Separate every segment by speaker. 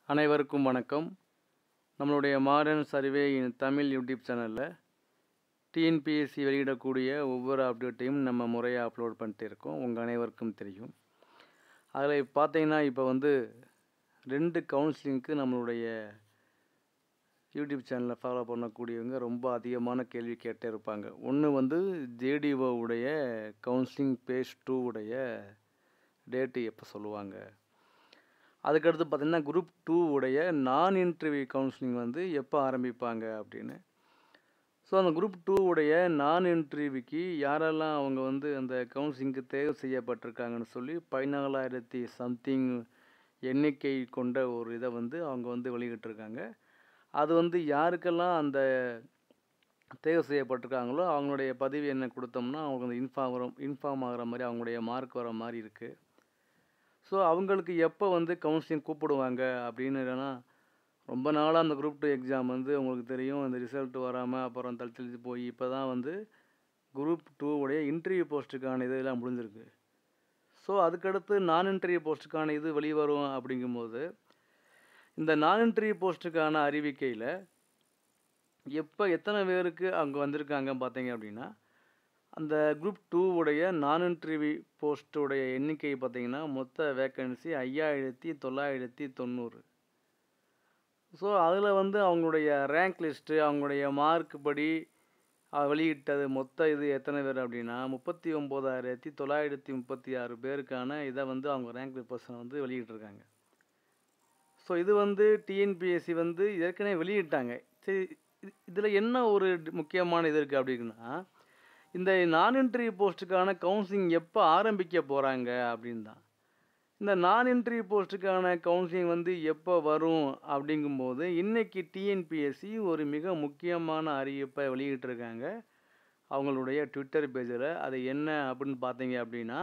Speaker 1: அனைவருக்கும் வணக்கம். நம்மளுடைய மாடர்ன் சர்வே இன் தமிழ் யூடியூப் சேனலில் டிஎன்பிஎஸ்சி வெளியிடக்கூடிய ஒவ்வொரு அப்டேட்டையும் நம்ம முறையாக அப்லோட் பண்ணிட்டு இருக்கோம். உங்கள் அனைவருக்கும் தெரியும். அதில் பார்த்தீங்கன்னா இப்போ 2 கவுன்சிலிங்க்கு நம்மளுடைய யூடியூப் சேனலை ஃபாலோ பண்ணக்கூடியவங்க ரொம்ப அதிகமான கேள்வி கேட்டே இருப்பாங்க. ஒன்று ஜேடிஓ உடைய கவுன்சிலிங் பேஜ் 2 உடைய டேட்டு எப்போ சொல்லுவாங்க, அதுக்கடுத்து பார்த்திங்கன்னா குரூப் 2 உடைய நான் இன்டர்வியூ கவுன்சிலிங் எப்போ ஆரம்பிப்பாங்க அப்படின்னு. ஸோ அந்த குரூப் 2 உடைய நான் இன்டர்வியூக்கு யாரெல்லாம் அவங்க அந்த கவுன்சிலிங்க்கு தேர்வு செய்யப்பட்டிருக்காங்கன்னு சொல்லி 14,000 சம்திங் எண்ணிக்கை கொண்ட ஒரு இதை அவங்க வெளியிட்டிருக்காங்க. அது யாருக்கெல்லாம் அந்த தேர்வு செய்யப்பட்டிருக்காங்களோ அவங்களுடைய பதிவு என்ன கொடுத்தோம்னா அவங்க இன்ஃபார்ம் ஆகிற மாதிரி அவங்களுடைய மார்க் வர மாதிரி இருக்குது. ஸோ அவங்களுக்கு எப்போ கவுன்சிலிங் கூப்பிடுவாங்க அப்படின்னு. இல்லைன்னா ரொம்ப நாளாக அந்த குரூப் 2 எக்ஸாம் உங்களுக்கு தெரியும், அந்த ரிசல்ட் வராமல் அப்புறம் தள்ளித்து போய் இப்போ தான் குரூப் 2 உடைய இன்டர்வியூ போஸ்ட்டுக்கான இதெல்லாம் முடிஞ்சிருக்கு. ஸோ அதுக்கடுத்து நான் இன்டர்வியூ போஸ்ட்டுக்கான இது வெளிவரும். அப்படிங்கும்போது இந்த நான் இன்டர்வியூ போஸ்ட்டுக்கான அறிவிக்கையில் எப்போ எத்தனை பேருக்கு அங்கே வந்திருக்காங்க பார்த்தீங்க அப்படின்னா, அந்த குரூப் 2 உடைய நான் இன்டர்வியூ போஸ்ட்டுடைய எண்ணிக்கை பார்த்திங்கன்னா மொத்த வேக்கன்சி 5,990. ஸோ அதில் அவங்களுடைய ரேங்க் லிஸ்ட்டு அவங்களுடைய மார்க் படி வெளியிட்டது மொத்த இது எத்தனை பேர் அப்படின்னா 39,936 பேருக்கான இதை அவங்க ரேங்க் பர்சனை வெளியிட்டிருக்காங்க. ஸோ இது டிஎன்பிஎஸ்சி ஏற்கனவே வெளியிட்டாங்க. சரி, இதில் என்ன ஒரு முக்கியமான இது இருக்குது அப்படின்னா, இந்த நான் இன்டர்வியூ போஸ்ட்டுக்கான கவுன்சிலிங் எப்போ ஆரம்பிக்க போகிறாங்க அப்படின்னு தான். இந்த நான் இன்டர்வியூ போஸ்ட்டுக்கான கவுன்சிலிங் எப்போ வரும் அப்படிங்கும்போது இன்றைக்கி டிஎன்பிஎஸ்சி ஒரு மிக முக்கியமான அறிவிப்பை வெளியிட்டிருக்காங்க அவங்களுடைய ட்விட்டர் பேஜில். அது என்ன அப்படின்னு பார்த்தீங்க அப்படின்னா,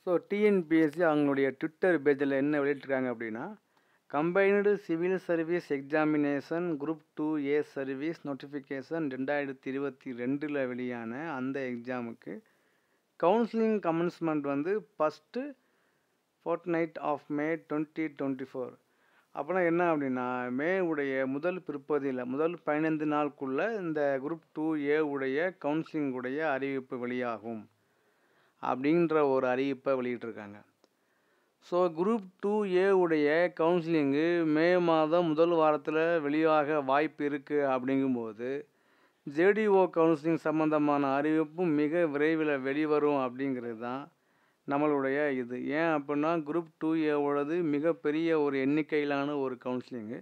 Speaker 1: ஸோ டிஎன்பிஎஸ்சி அவங்களுடைய ட்விட்டர் பேஜில் என்ன வெளியிட்டிருக்காங்க அப்படின்னா, combined civil service examination group 2A service notification 2022 வெளியான அந்த எக்ஸாமுக்கு counselling commencement first fortnight of May 2024. அப்படின்னா என்ன அப்படின்னா, மே உடைய முதல் பிற்பகுதியில் முதல் 15 நாளுக்குள்ளே இந்த குரூப் 2A உடைய கவுன்சிலிங் உடைய அறிவிப்பு வெளியாகும் அப்படின்ற ஒரு அறிவிப்பை வெளியிட்டிருக்காங்க. ஸோ குரூப் 2A உடைய கவுன்சிலிங்கு மே மாதம் முதல் வாரத்தில் வெளியாக வாய்ப்பு இருக்குது. அப்படிங்கும்போது ஜேடிஓ கவுன்சிலிங் சம்மந்தமான அறிவிப்பும் மிக விரைவில் வெளிவரும் அப்படிங்கிறது தான் நம்மளுடைய இது. ஏன் அப்படின்னா குரூப் 2A மிகப்பெரிய ஒரு எண்ணிக்கையிலான ஒரு கவுன்சிலிங்கு.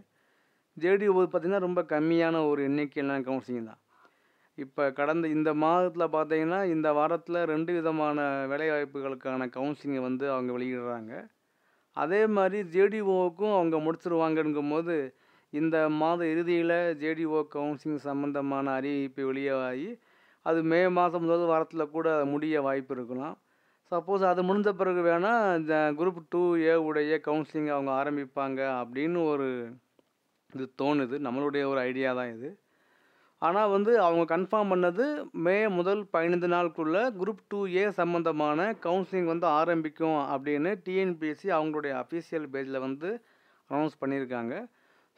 Speaker 1: ஜேடிஓ பார்த்திங்கன்னா ரொம்ப கம்மியான ஒரு எண்ணிக்கையிலான கவுன்சிலிங் தான். இப்போ கடந்த இந்த மாதத்தில் பார்த்தீங்கன்னா இந்த வாரத்தில் 2 விதமான வேலைவாய்ப்புகளுக்கான கவுன்சிலிங்கை அவங்க வெளியிடுறாங்க. அதே மாதிரி ஜேடிஓவுக்கும் அவங்க முடிச்சிருவாங்கங்கும்போது இந்த மாத இறுதியில் ஜேடிஓ கவுன்சிலிங் சம்மந்தமான அறிவிப்பு வெளியாகி அது மே மாதம் முதல் வாரத்தில் கூட முடிய வாய்ப்பு இருக்கலாம். சப்போஸ் அது முடிஞ்ச பிறகு வேணால் இந்த குரூப் 2A உடைய கவுன்சிலிங் அவங்க ஆரம்பிப்பாங்க அப்படின்னு ஒரு இது தோணுது. நம்மளுடைய ஒரு ஐடியா தான் இது. ஆனால் அவங்க கன்ஃபார்ம் பண்ணது மே முதல் 15 நாளுக்குள்ளே குரூப் 2A சம்மந்தமான கவுன்சிலிங் ஆரம்பிக்கும் அப்படின்னு டிஎன்பிஎஸ்சி அவங்களுடைய அஃபிஷியல் பேஜில் அனௌன்ஸ் பண்ணியிருக்காங்க.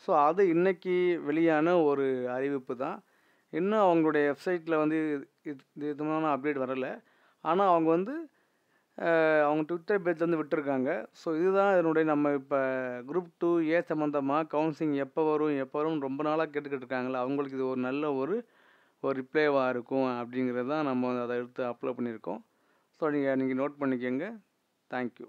Speaker 1: ஸோ அது இன்றைக்கி வெளியான ஒரு அறிவிப்பு தான். இன்னும் அவங்களுடைய வெப்சைட்டில் இது விதமான அப்டேட் வரலை. ஆனால் அவங்க அவங்க ட்விட்டர் பேஜில் விட்டுருக்காங்க. ஸோ இதுதான் இதனுடைய நம்ம இப்போ குரூப் 2A சம்மந்தமாக கவுன்சிலிங் எப்போ வரும் ரொம்ப நாளாக கேட்டுக்கிட்டு இருக்காங்களா, அவங்களுக்கு இது ஒரு நல்ல ஒரு ரிப்ளைவாக இருக்கும் அப்படிங்கிறது தான் நம்ம அதை எடுத்து அப்லோட் பண்ணியிருக்கோம். ஸோ நீங்கள் நோட் பண்ணிக்கோங்க. தேங்க்யூ.